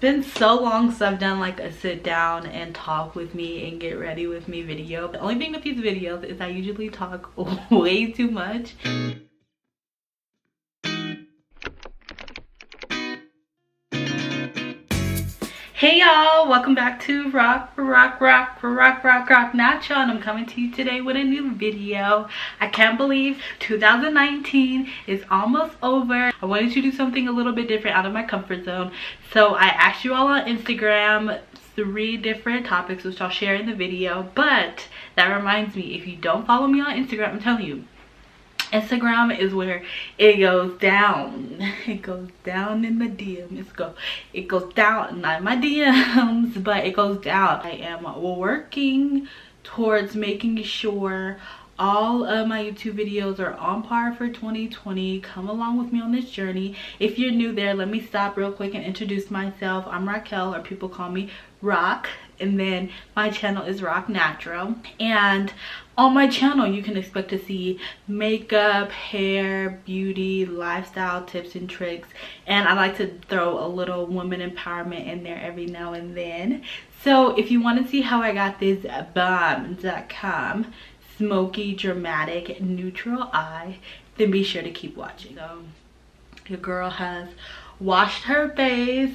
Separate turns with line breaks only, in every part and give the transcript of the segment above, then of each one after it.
been so long since I've done like a sit down and talk with me and get ready with me video. The only thing with these videos is I usually talk way too much. Hey y'all, welcome back to Rock Nacho, and I'm coming to you today with a new video. I can't believe 2019 is almost over. I wanted to do something a little bit different out of my comfort zone, so I asked you all on Instagram 3 different topics which I'll share in the video. But that reminds me, if you don't follow me on Instagram, I'm telling you, Instagram is where it goes down. It goes down in the DMs. It goes down, not in my DMs, but it goes down. I am working towards making sure all of my YouTube videos are on par for 2020. Come along with me on this journey. If you're new there, let me stop real quick and introduce myself. I'm Raquel, or people call me Rock, and then my channel is Rock Natural. And on my channel you can expect to see makeup, hair, beauty, lifestyle tips and tricks, and I like to throw a little woman empowerment in there every now and then. So if you want to see how I got this bomb.com smoky dramatic neutral eye, then be sure to keep watching. So your girl has washed her face,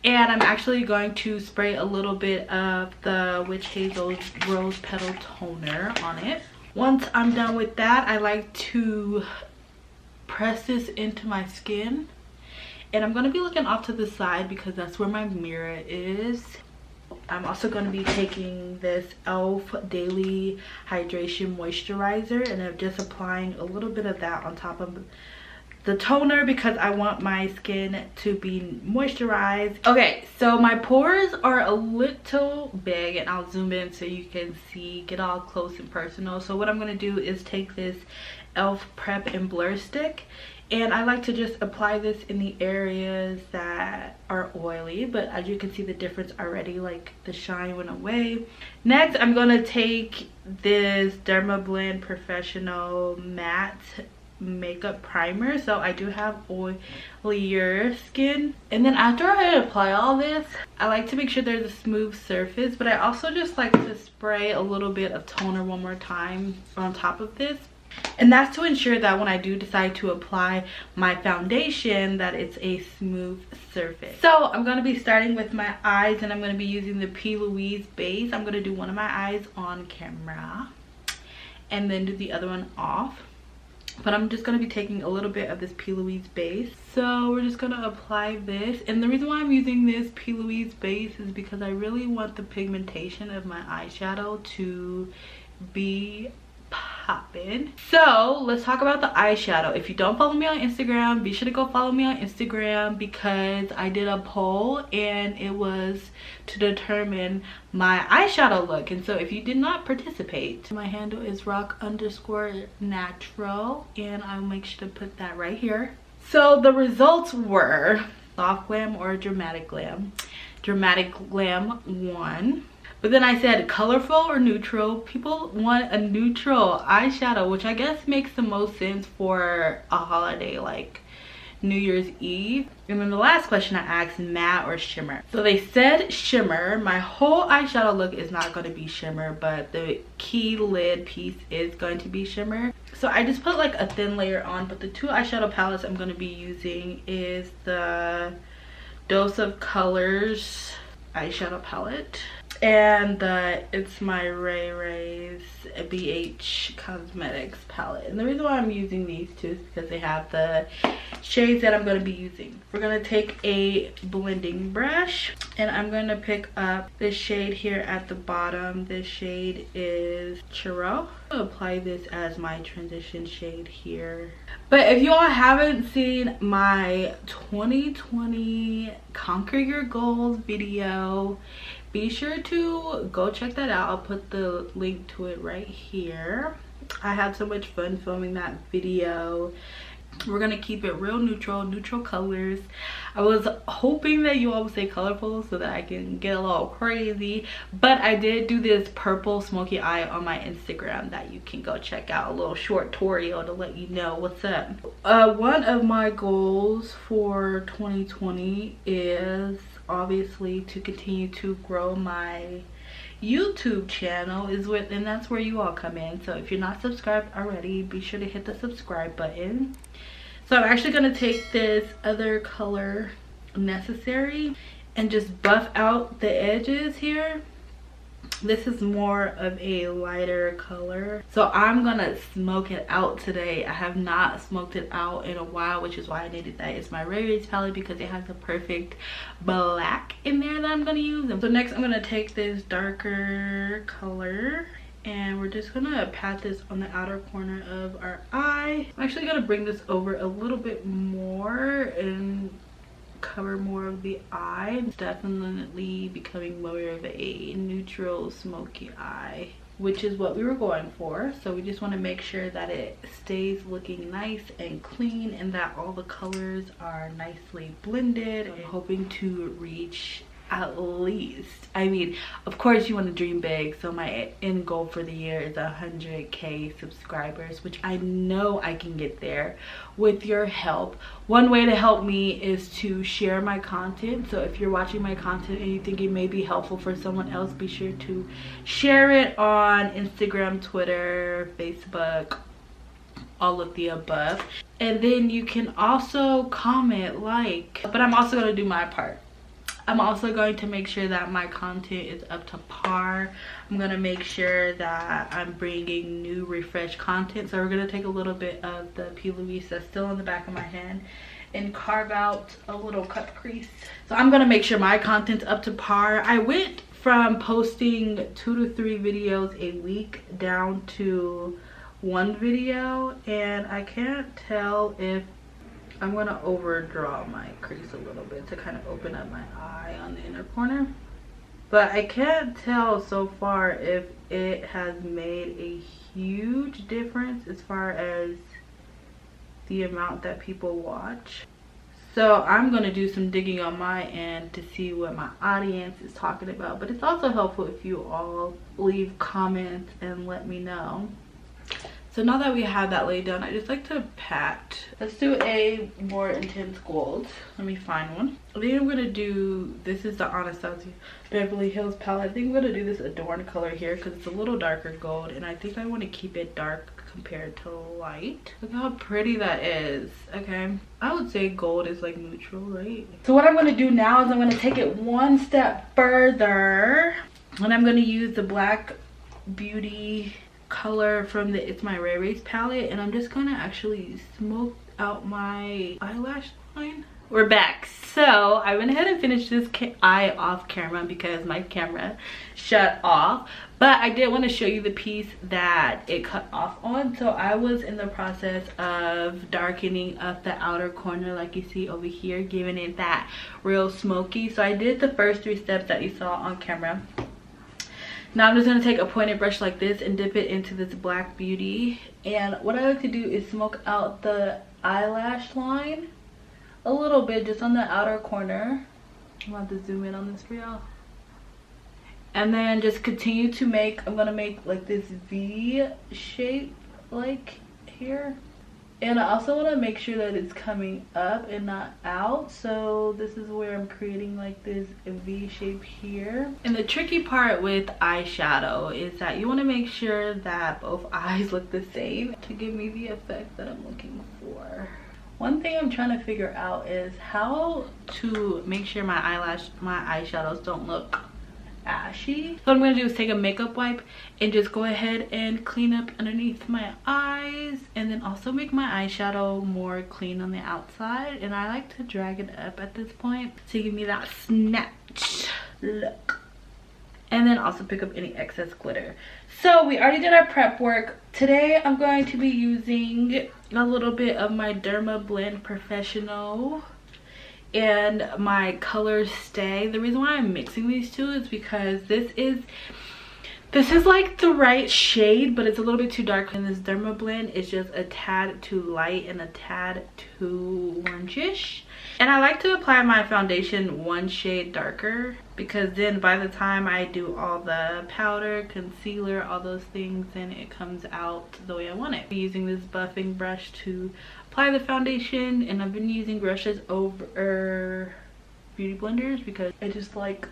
and I'm actually going to spray a little bit of the Witch Hazel Rose Petal Toner on it. Once I'm done with that, I like to press this into my skin, and I'm going to be looking off to the side because that's where my mirror is. I'm also going to be taking this e.l.f. Daily Hydration Moisturizer, and I'm just applying a little bit of that on top of the toner because I want my skin to be moisturized. Okay, so my pores are a little big, and I'll zoom in so you can see, get all close and personal. So what I'm going to do is take this e.l.f. Prep and Blur Stick, and I like to just apply this in the areas that are oily, but as you can see the difference already, like the shine went away. Next, I'm going to take this Dermablend Professional Matte Makeup Primer. So I do have oilier skin, and then after I apply all this, I like to make sure there's a smooth surface, but I also just like to spray a little bit of toner one more time on top of this, and that's to ensure that when I do decide to apply my foundation, that it's a smooth surface. So I'm going to be starting with my eyes, and I'm going to be using the P. Louise base. I'm going to do one of my eyes on camera and then do the other one off, but I'm just going to be taking a little bit of this P. Louise base. So we're just going to apply this, and the reason why I'm using this P. Louise base is because I really want the pigmentation of my eyeshadow to be popping. So let's talk about the eyeshadow. If you don't follow me on Instagram, be sure to go follow me on Instagram because I did a poll and it was to determine my eyeshadow look. And so if you did not participate, my handle is rock_natural, and I'll make sure to put that right here. So the results were soft glam or dramatic glam. Dramatic glam won. But then I said colorful or neutral. People want a neutral eyeshadow, which I guess makes the most sense for a holiday like New Year's Eve. And then the last question I asked, matte or shimmer. So they said shimmer. My whole eyeshadow look is not going to be shimmer, but the key lid piece is going to be shimmer. So I just put like a thin layer on, but the 2 eyeshadow palettes I'm going to be using is the Dose of Colors eyeshadow palette, and it's my Ray Ray's BH Cosmetics palette. And the reason why I'm using these 2 is because they have the shades that I'm going to be using. We're going to take a blending brush, and I'm going to pick up this shade here at the bottom. This shade is Churro. I'll apply this as my transition shade here. But if you all haven't seen my 2020 Conquer Your Goals video, be sure to go check that out. I'll put the link to it right here. I had so much fun filming that video. We're gonna keep it real neutral colors. I was hoping that you all would say colorful so that I can get a little crazy, but I did do this purple smoky eye on my Instagram that you can go check out, a little short tutorial to let you know what's up. One of my goals for 2020 is obviously to continue to grow my YouTube channel and that's where you all come in. So if you're not subscribed already, be sure to hit the subscribe button. So I'm actually going to take this other color, Necessary, and just buff out the edges here. This is more of a lighter color, so I'm gonna smoke it out today. I have not smoked it out in a while, which is why I needed that. It's my Ray Ray's palette because it has a perfect black in there that I'm gonna use. So next I'm gonna take this darker color and we're just gonna pat this on the outer corner of our eye. I'm actually gonna bring this over a little bit more and cover more of the eye. It's definitely becoming more of a neutral smoky eye, which is what we were going for. So we just want to make sure that it stays looking nice and clean and that all the colors are nicely blended. I'm hoping to reach at least, I mean, of course you want to dream big, so my end goal for the year is 100K subscribers, which I know I can get there with your help. One way to help me is to share my content. So if you're watching my content and you think it may be helpful for someone else, be sure to share it on Instagram, Twitter, Facebook, all of the above. And then you can also comment, like, but I'm also going to do my part. I'm also going to make sure that my content is up to par. I'm going to make sure that I'm bringing new, refreshed content. So we're going to take a little bit of the P. Louise that's still on the back of my hand and carve out a little cut crease. So I'm going to make sure my content's up to par. I went from posting 2 to 3 videos a week down to 1 video, and I can't tell if I'm gonna overdraw my crease a little bit to kind of open up my eye on the inner corner. But I can't tell so far if it has made a huge difference as far as the amount that people watch. So I'm gonna do some digging on my end to see what my audience is talking about. But it's also helpful if you all leave comments and let me know. So now that we have that laid down, I just like to pat. Let's do a more intense gold. Let me find one. I think I'm gonna do, this is the Anastasia Beverly Hills palette. I think I'm gonna do this Adorn color here because it's a little darker gold, and I think I want to keep it dark compared to light. Look how pretty that is. Okay, I would say gold is like neutral, right? So what I'm gonna do now is I'm gonna take it one step further, and I'm gonna use the Black Beauty color from the It's My Ray Ray's palette, and I'm just gonna actually smoke out my eyelash line. We're back. So I went ahead and finished this eye off camera because my camera shut off, but I did want to show you the piece that it cut off on. So I was in the process of darkening up the outer corner, like you see over here, giving it that real smoky. So I did the first 3 steps that you saw on camera. Now I'm just going to take a pointed brush like this and dip it into this Black Beauty. And what I like to do is smoke out the eyelash line a little bit, just on the outer corner. I'm going to have to zoom in on this for y'all. And then just continue to make, I'm going to make like this V shape like here. And I also want to make sure that it's coming up and not out. So this is where I'm creating like this V shape here. And the tricky part with eyeshadow is that you want to make sure that both eyes look the same to give me the effect that I'm looking for. One thing I'm trying to figure out is how to make sure my eyeshadows don't look ashy. So what I'm going to do is take a makeup wipe and just go ahead and clean up underneath my eyes, and then also make my eyeshadow more clean on the outside. And I like to drag it up at this point to give me that snatch look, and then also pick up any excess glitter. So we already did our prep work. Today I'm going to be using a little bit of my Derma Blend Professional and my Color Stay. The reason why I'm mixing these two is because this is like the right shade, but it's a little bit too dark. And this Derma Blend is just a tad too light and a tad too orangish. And I like to apply my foundation one shade darker, because then by the time I do all the powder, concealer, all those things, then it comes out the way I want it. I'm using this buffing brush to apply the foundation, and I've been using brushes over beauty blenders because I just like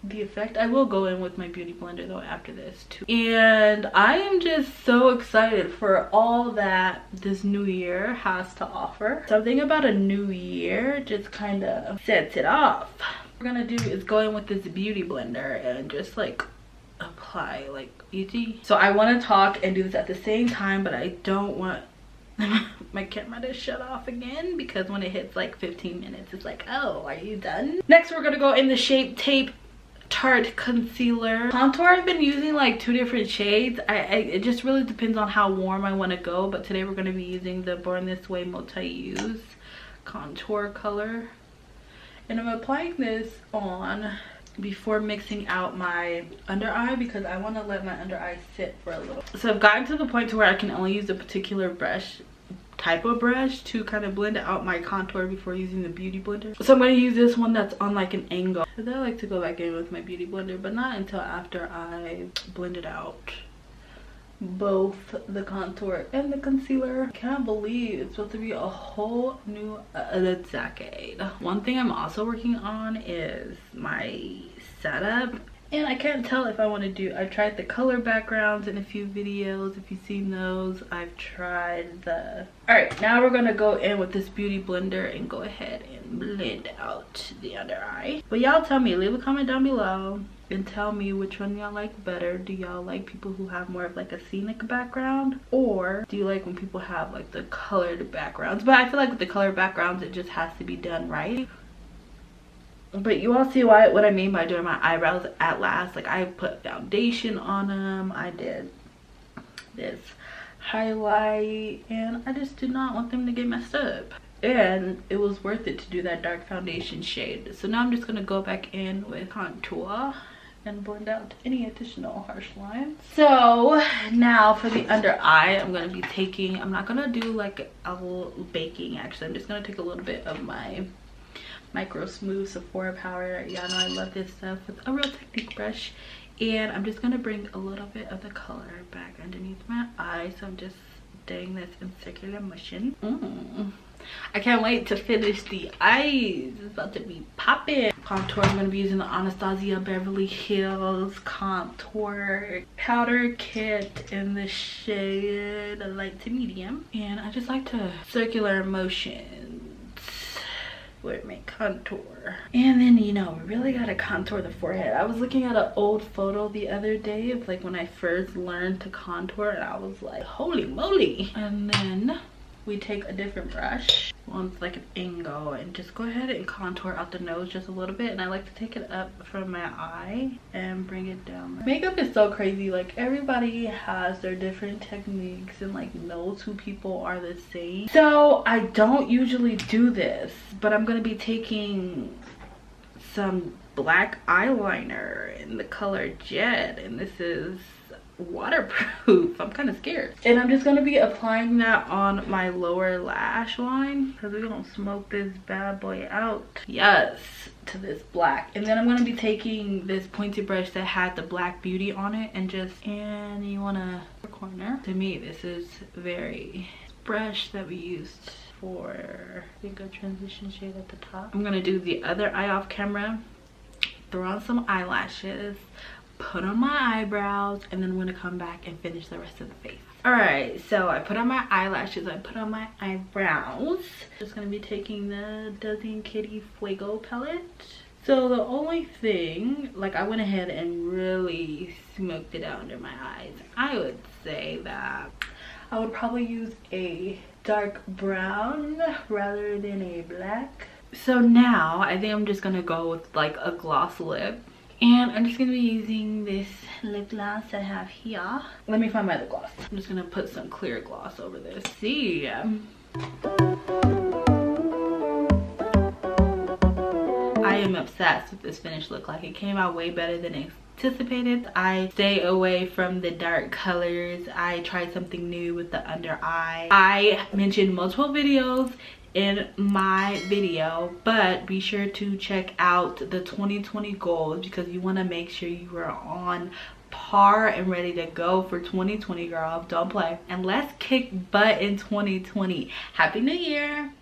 the effect. I will go in with my beauty blender though after this too. And I am just so excited for all that this new year has to offer. Something about a new year just kind of sets it off. What we're gonna do is go in with this beauty blender and just like apply like easy. So I want to talk and do this at the same time, but I don't want my camera to shut off again because when it hits like 15 minutes it's like, oh, are you done? Next we're gonna go in the Shape Tape Tarte concealer. Contour, I've been using like 2 different shades. It just really depends on how warm I want to go, but today we're going to be using the Born This Way multi-use contour color, and I'm applying this on before mixing out my under eye because I want to let my under eye sit for a little. So I've gotten to the point to where I can only use a particular type of brush to kind of blend out my contour before using the beauty blender. So I'm going to use this one that's on like an angle. I like to go back in with my beauty blender, but not until after I blended out both the contour and the concealer. I can't believe it's supposed to be a whole new decade. One thing I'm also working on is my setup. And I can't tell if I want to do, I tried the color backgrounds in a few videos. If you've seen those, I've tried the... Alright, now we're going to go in with this beauty blender and go ahead and blend out the under eye. But y'all tell me, leave a comment down below and tell me which one y'all like better. Do y'all like people who have more of like a scenic background? Or do you like when people have like the colored backgrounds? But I feel like with the colored backgrounds, it just has to be done right. But you all see what I mean by doing my eyebrows at last. Like I put foundation on them, I did this highlight, and I just did not want them to get messed up. And it was worth it to do that dark foundation shade. So now I'm just gonna go back in with contour and blend out any additional harsh lines. So now for the under eye, I'm gonna be taking, I'm not gonna do like a little baking actually. I'm just gonna take a little bit of my Micro Smooth Sephora powder. Y'all know I love this stuff, with a Real Technique brush, and I'm just gonna bring a little bit of the color back underneath my eye. So I'm just doing this in circular motion. I can't wait to finish the eyes. It's about to be popping. Contour, I'm gonna be using the Anastasia Beverly Hills contour powder kit in the shade light to medium, and I just like to circular motion with my contour. And then, you know, we really gotta contour the forehead. I was looking at an old photo the other day of like when I first learned to contour, and I was like, holy moly. And then we take a different brush, one's like an angle, and just go ahead and contour out the nose just a little bit. And I like to take it up from my eye and bring it down. Makeup is so crazy. Like everybody has their different techniques and like knows who people are the same. So I don't usually do this, but I'm gonna be taking some black eyeliner in the color Jet, and this is waterproof. I'm kind of scared. And I'm just going to be applying that on my lower lash line because we're going to smoke this bad boy out. Yes, to this black. And then I'm going to be taking this pointed brush that had the Black Beauty on it and just, and you want to corner. To me, this is very brush that we used for, I think, a transition shade at the top. I'm going to do the other eye off camera, throw on some eyelashes, put on my eyebrows, and then I'm gonna come back and finish the rest of the face. All right, so I put on my eyelashes, I put on my eyebrows. Just gonna be taking the Desi & Kitty Fuego palette. So the only thing, like, I went ahead and really smoked it out under my eyes. I would say that I would probably use a dark brown rather than a black. So now I think I'm just gonna go with like a gloss lip. And I'm just going to be using this lip gloss I have here. Let me find my lip gloss. I'm just going to put some clear gloss over this. See? I am obsessed with this finished look. Like, it came out way better than anticipated. I stay away from the dark colors. I tried something new with the under eye. I mentioned multiple videos in my video, but be sure to check out the 2020 goals because you want to make sure you are on par and ready to go for 2020, girl. Don't play. And let's kick butt in 2020. Happy New Year.